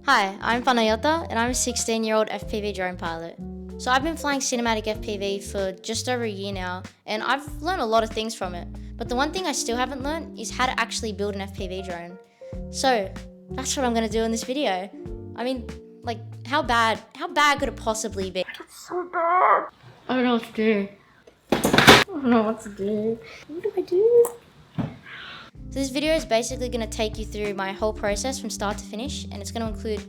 Hi, I'm Panayota and I'm a 16-year-old FPV drone pilot. So I've been flying cinematic FPV for just over a year now and I've learned a lot of things from it. But the one thing I still haven't learned is how to actually build an FPV drone. So that's what I'm going to do in this video. I mean, like, how bad could it possibly be? It's so bad. I don't know what to do. What do I do? So this video is basically going to take you through my whole process from start to finish, and it's going to include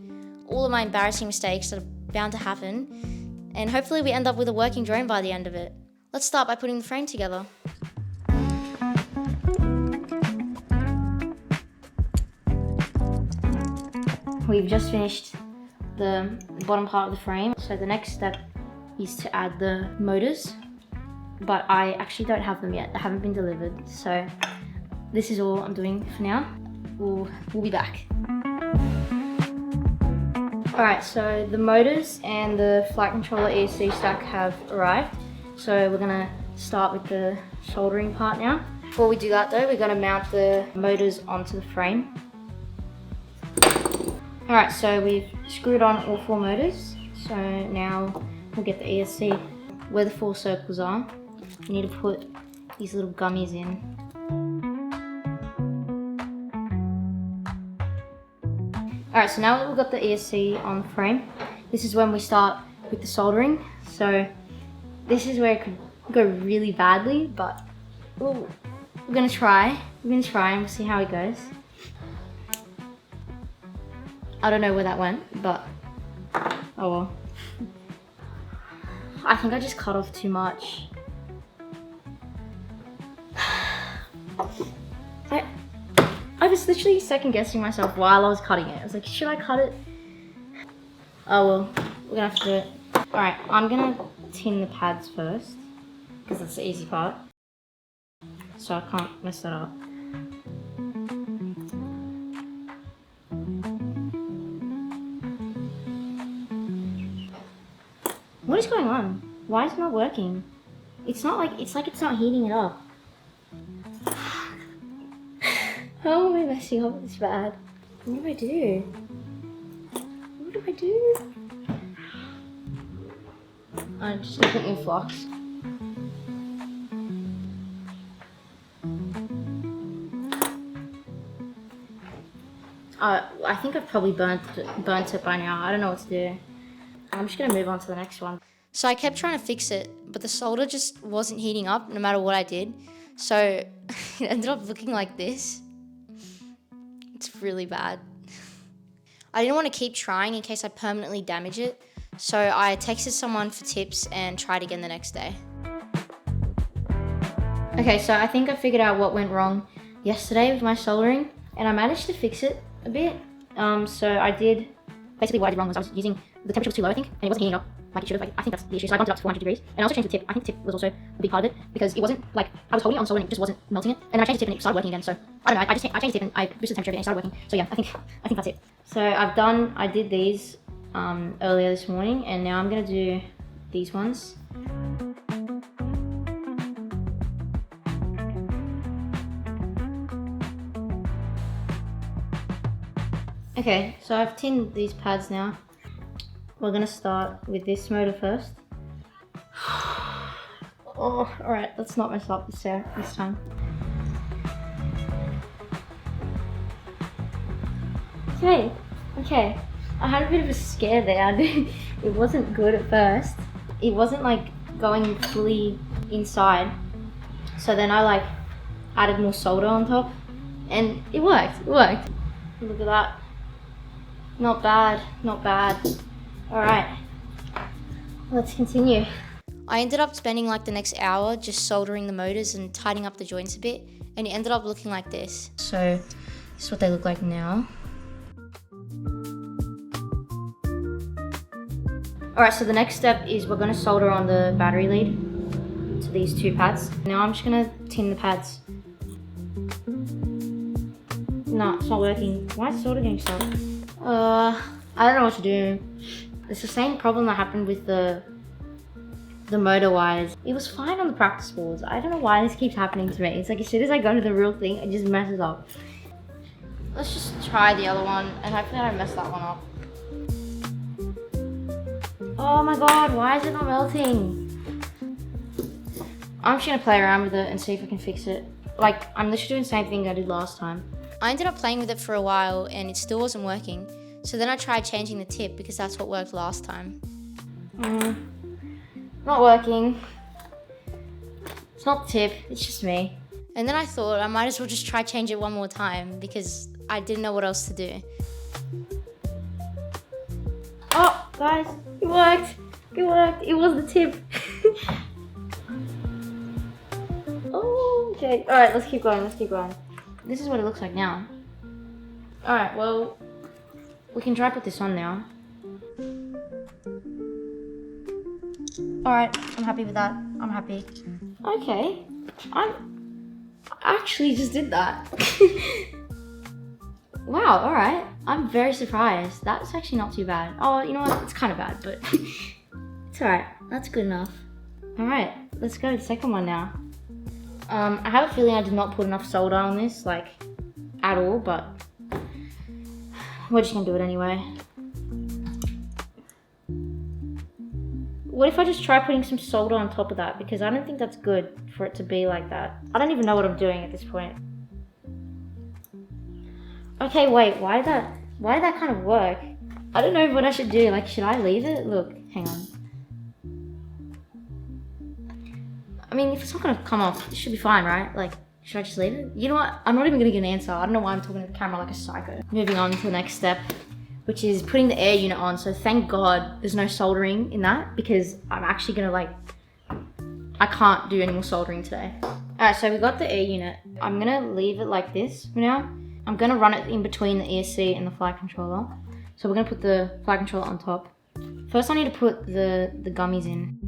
all of my embarrassing mistakes that are bound to happen, and hopefully we end up with a working drone by the end of it. Let's start by putting the frame together. We've just finished the bottom part of the frame, so the next step is to add the motors, but I actually don't have them yet. They haven't been delivered, so this is all I'm doing for now. We'll be back. Alright, so the motors and the flight controller ESC stack have arrived. So we're gonna start with the soldering part now. Before we do that though, we're gonna mount the motors onto the frame. Alright, so we've screwed on all 4 motors. So now we'll get the ESC where the 4 circles are. You need to put these little gummies in. Alright, so now that we've got the ESC on the frame, this is when we start with the soldering. So this is where it could go really badly, but we're gonna try. We're gonna try and we'll see how it goes. I don't know where that went, but oh well. I think I just cut off too much. I was literally second guessing myself while I was cutting it. I was like, should I cut it? Oh well, we're gonna have to do it. Alright, I'm gonna tin the pads first, because that's the easy part. So I can't mess that up. What is going on? Why is it not working? It's like it's not heating it up. How am I messing up this bad? What do I do? What do I do? I'm just gonna put more flux. I think I've probably burnt it by now. I don't know what to do. I'm just gonna move on to the next one. So I kept trying to fix it, but the solder just wasn't heating up no matter what I did. So it ended up looking like this. It's really bad. I didn't want to keep trying in case I permanently damage it, so I texted someone for tips and tried again the next day. Okay, so I think I figured out what went wrong yesterday with my soldering, and I managed to fix it a bit. So I did, basically what I did wrong was I was using, the temperature was too low I think, and it wasn't heating up like it should have. I think that's the issue, so I bumped it up to 400 degrees, and I also changed the tip. I think the tip was also a big part of it, because it wasn't, like, I was holding it on soldering, it just wasn't melting it, and then I changed the tip and it started working again, so, I don't know, I changed the tip and I boosted the temperature and it started working, so yeah, I think that's it. So I did these earlier this morning, and now I'm gonna do these ones. Okay, so I've tinned these pads now. We're gonna start with this motor first. Oh, alright, let's not mess up this time. Okay. I had a bit of a scare there. It wasn't good at first. It wasn't like going fully inside. So then I added more solder on top, and it worked. Look at that. Not bad. Alright, let's continue. I ended up spending like the next hour just soldering the motors and tightening up the joints a bit, and it ended up looking like this. So this is what they look like now. Alright, so the next step is we're going to solder on the battery lead to these 2 pads. Now I'm just going to tin the pads. No, it's not working. Why is the solder getting stuck? I don't know what to do. It's the same problem that happened with the motor wires. It was fine on the practice boards. I don't know why this keeps happening to me. It's like as soon as I go to the real thing, it just messes up. let's just try the other one and hopefully I don't mess that one up. Oh my god, why is it not melting? I'm just gonna play around with it and see if I can fix it. Like, I'm literally doing the same thing I did last time. I ended up playing with it for a while and it still wasn't working. So then I tried changing the tip because that's what worked last time. Not working. It's not the tip, it's just me. And then I thought I might as well just try change it one more time because I didn't know what else to do. Oh, guys, it worked. It worked. It was the tip. Oh, okay. All right, let's keep going. Let's keep going. This is what it looks like now. All right, well, we can try put this on now. All right, I'm happy with that. I'm happy. Okay, I actually just did that. Wow, all right. I'm very surprised. That's actually not too bad. Oh, you know what? It's kind of bad, but it's all right. That's good enough. All right, let's go to the second one now. I have a feeling I did not put enough solder on this, like, at all, but we're just gonna do it anyway. What if I just try putting some solder on top of that? Because I don't think that's good for it to be like that. I don't even know what I'm doing at this point. Okay, wait, why did that kind of work? I don't know what I should do. Like, should I leave it? Look, hang on. I mean, if it's not gonna come off, it should be fine, right? Like, should I just leave it? You know what? I'm not even gonna get an answer. I don't know why I'm talking to the camera like a psycho. Moving on to the next step, which is putting the air unit on. So thank God there's no soldering in that because I'm actually gonna I can't do any more soldering today. All right, so we got the air unit. I'm gonna leave it like this for now. I'm gonna run it in between the ESC and the flight controller. So we're gonna put the flight controller on top. First I need to put the gummies in.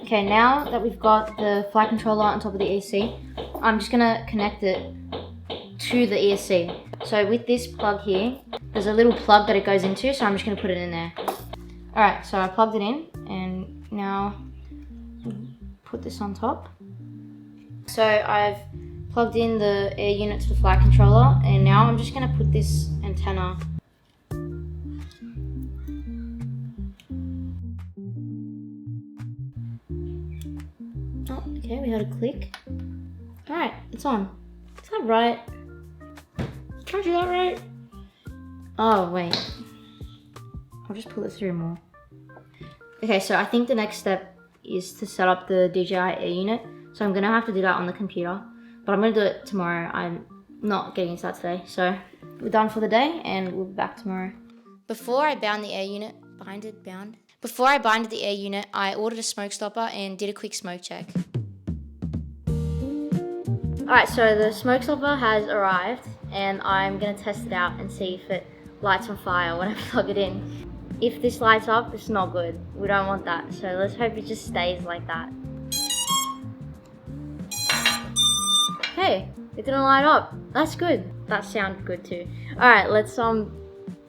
Okay, now that we've got the flight controller on top of the ESC, I'm just gonna connect it to the ESC. So with this plug here, there's a little plug that it goes into, so I'm just gonna put it in there. All right, so I plugged it in, and now put this on top. So I've plugged in the air unit to the flight controller, and now I'm just gonna put this antenna. Oh, okay, we heard a click. All right, it's on. Is that right? Can I do that right? Oh, wait. I'll just pull it through more. Okay, so I think the next step is to set up the DJI air unit. So I'm gonna have to do that on the computer, but I'm gonna do it tomorrow. I'm not getting into that today. So we're done for the day and we'll be back tomorrow. Before I binded the air unit, I ordered a smoke stopper and did a quick smoke check. Alright, so the smoke stopper has arrived and I'm gonna test it out and see if it lights on fire when I plug it in. If this lights up, it's not good. We don't want that, so let's hope it just stays like that. Hey, it didn't light up. That's good. That sounded good too. Alright, let's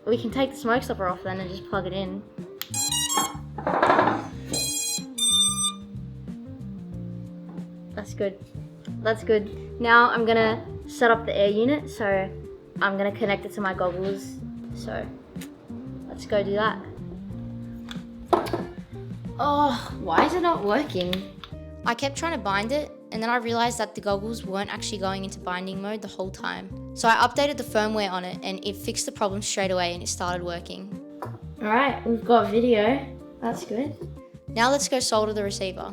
we can take the smoke stopper off then and just plug it in. That's good. That's good. Now I'm gonna set up the air unit, so I'm gonna connect it to my goggles. So let's go do that. Oh, why is it not working? I kept trying to bind it, and then I realized that the goggles weren't actually going into binding mode the whole time. So I updated the firmware on it, and it fixed the problem straight away, and it started working. Alright, we've got video. That's good. Now let's go solder the receiver.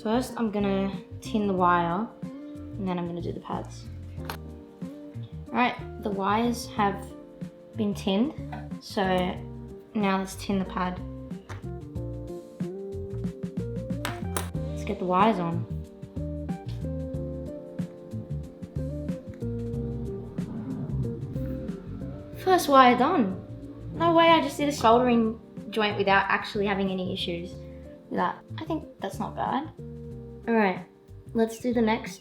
First, I'm gonna tin the wire, and then I'm gonna do the pads. Alright, the wires have been tinned, so now let's tin the pad. Let's get the wires on. First wire done. No way I just did a soldering joint without actually having any issues with that. I think that's not bad. Alright, let's do the next.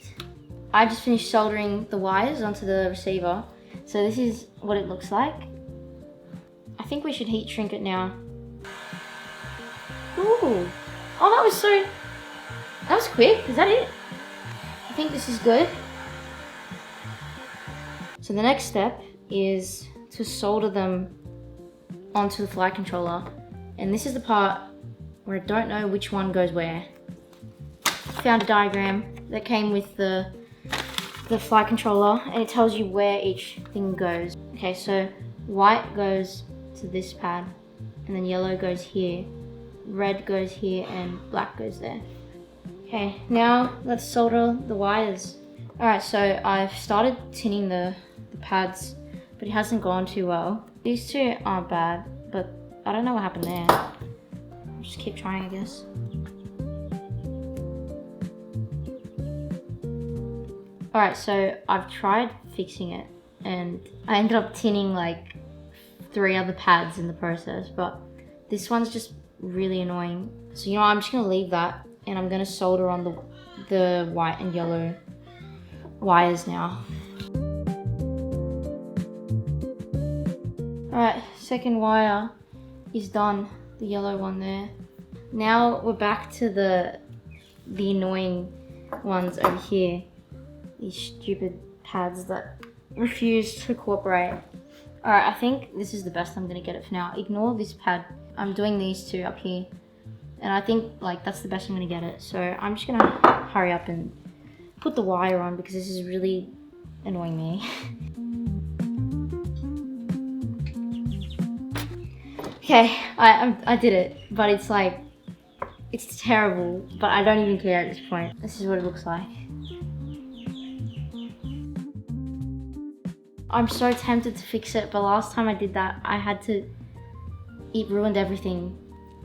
I just finished soldering the wires onto the receiver. So this is what it looks like. I think we should heat shrink it now. Ooh, oh that was so, That was quick. Is that it? I think this is good. So the next step is to solder them onto the flight controller. And this is the part where I don't know which one goes where. Found a diagram that came with the flight controller, and it tells you where each thing goes. Okay, so white goes to this pad, and then yellow goes here, red goes here, and black goes there. Okay, now let's solder the wires. Alright, so I've started tinning the pads, but it hasn't gone too well. These two aren't bad, but I don't know what happened there. I'll just keep trying, I guess. Alright, so I've tried fixing it, and I ended up tinning like 3 other pads in the process, but this one's just really annoying. So you know, I'm just gonna leave that, and I'm gonna solder on the white and yellow wires now. Alright, second wire is done, the yellow one there. Now we're back to the annoying ones over here. These stupid pads that refuse to cooperate. Alright, I think this is the best I'm gonna get it for now. Ignore this pad. I'm doing these two up here, and I think like that's the best I'm gonna get it. So I'm just gonna hurry up and put the wire on because this is really annoying me. Okay, I did it, but it's like, it's terrible, but I don't even care at this point. This is what it looks like. I'm so tempted to fix it, but last time I did that, it ruined everything.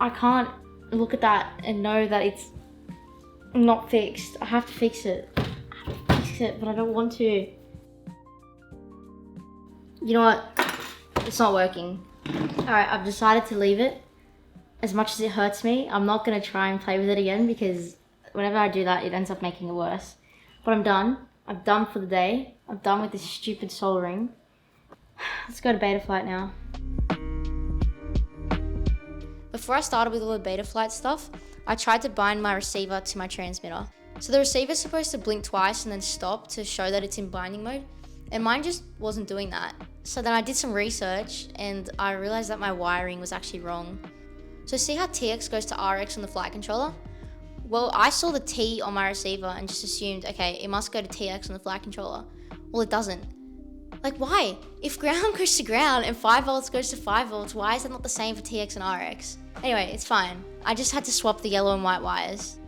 I can't look at that and know that it's not fixed. I have to fix it. But I don't want to. You know what? It's not working. Alright, I've decided to leave it. As much as it hurts me, I'm not gonna try and play with it again because whenever I do that, it ends up making it worse. But I'm done. I'm done for the day. I'm done with this stupid soldering. Let's go to beta flight now. Before I started with all the beta flight stuff, I tried to bind my receiver to my transmitter. So the receiver's supposed to blink twice and then stop to show that it's in binding mode, and mine just wasn't doing that. So then I did some research and I realized that my wiring was actually wrong. So see how TX goes to RX on the flight controller? Well, I saw the T on my receiver and just assumed, okay, it must go to TX on the flight controller. Well, it doesn't. Like, why? If ground goes to ground and 5 volts goes to 5 volts, why is that not the same for TX and RX? Anyway, it's fine. I just had to swap the yellow and white wires.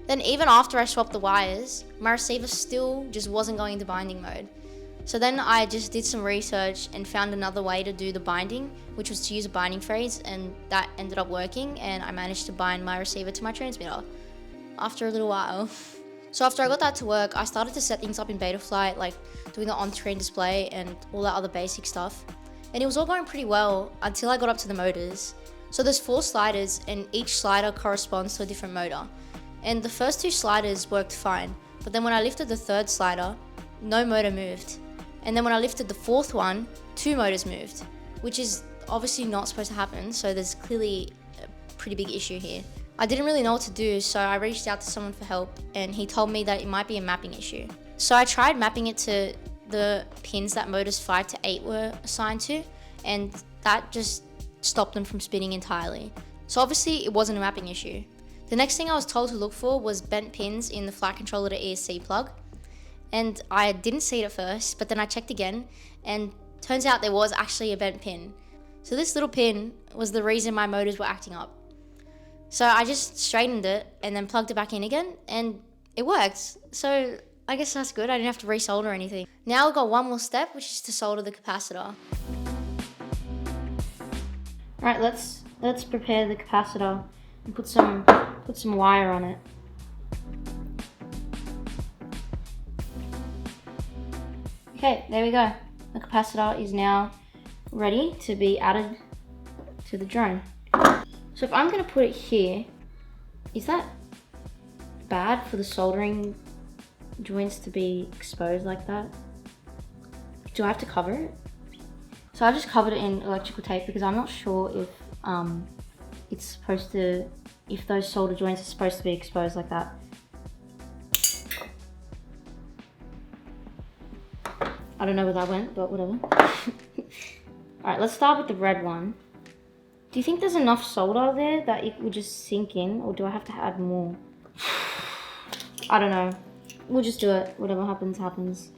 Then even after I swapped the wires, my receiver still just wasn't going into binding mode. So then I just did some research and found another way to do the binding, which was to use a binding phrase, and that ended up working, and I managed to bind my receiver to my transmitter after a little while. So after I got that to work, I started to set things up in Betaflight, like doing the on-screen display and all that other basic stuff. And it was all going pretty well until I got up to the motors. So there's 4 sliders, and each slider corresponds to a different motor. And the first 2 sliders worked fine, but then when I lifted the 3rd slider, no motor moved. And then when I lifted the 4th one, 2 motors moved, which is obviously not supposed to happen, so there's clearly a pretty big issue here. I didn't really know what to do, so I reached out to someone for help, and he told me that it might be a mapping issue. So I tried mapping it to the pins that motors 5 to 8 were assigned to, and that just stopped them from spinning entirely. So obviously it wasn't a mapping issue. The next thing I was told to look for was bent pins in the flight controller to ESC plug. And I didn't see it at first, but then I checked again, and turns out there was actually a bent pin. So this little pin was the reason my motors were acting up. So I just straightened it and then plugged it back in again, and it worked. So I guess that's good. I didn't have to resolder anything. Now we've got one more step, which is to solder the capacitor. Alright, let's prepare the capacitor and put some wire on it. Okay, there we go. The capacitor is now ready to be added to the drone. So if I'm gonna put it here, is that bad for the soldering joints to be exposed like that? Do I have to cover it? So I just covered it in electrical tape because I'm not sure if it's supposed to if those solder joints are supposed to be exposed like that. I don't know where that went, but whatever. Alright, let's start with the red one. Do you think there's enough solder there that it would just sink in, or do I have to add more? I don't know. We'll just do it. Whatever happens, happens.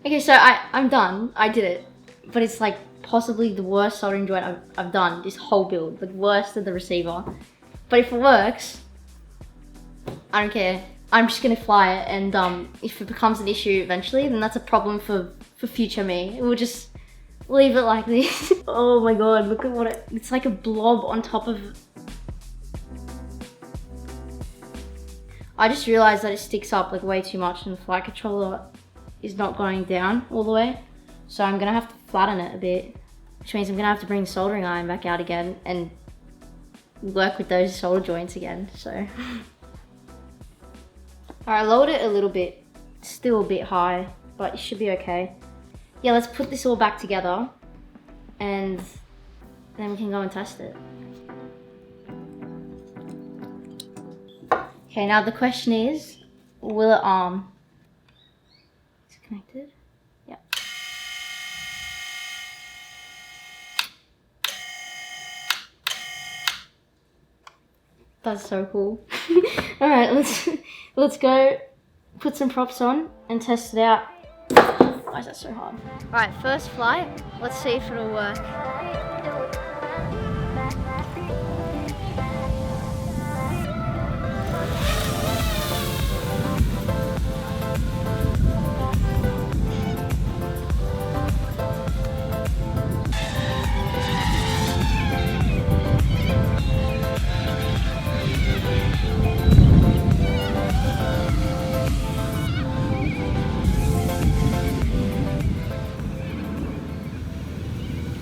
Okay, so I'm done. I did it. But it's like possibly the worst soldering joint I've done this whole build. Like worse than the receiver. But if it works, I don't care. I'm just gonna fly it, and if it becomes an issue eventually, then that's a problem for future me. We'll just leave it like this. Oh my god, look at what it's like a blob on top of. I just realized that it sticks up like way too much and the flight controller is not going down all the way. So I'm gonna have to flatten it a bit, which means I'm gonna have to bring the soldering iron back out again and work with those solder joints again, so. Alright, I lowered it a little bit. It's still a bit high, but it should be okay. Yeah, let's put this all back together and then we can go and test it. Okay, now the question is, will it arm? Is it connected? Yep. That's so cool. Alright, let's go put some props on and test it out. Why is that so hard? Alright, first flight. Let's see if it'll work.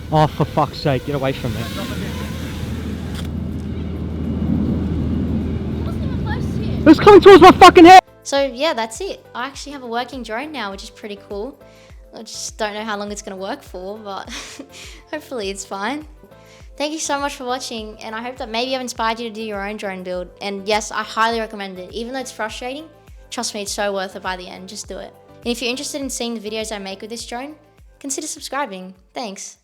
Oh, for fuck's sake, get away from me. It was coming towards my fucking head! So yeah, that's it. I actually have a working drone now, which is pretty cool. I just don't know how long it's gonna work for, but hopefully it's fine. Thank you so much for watching, and I hope that maybe I've inspired you to do your own drone build. And yes, I highly recommend it. Even though it's frustrating, trust me, it's so worth it by the end. Just do it. And if you're interested in seeing the videos I make with this drone, consider subscribing. Thanks.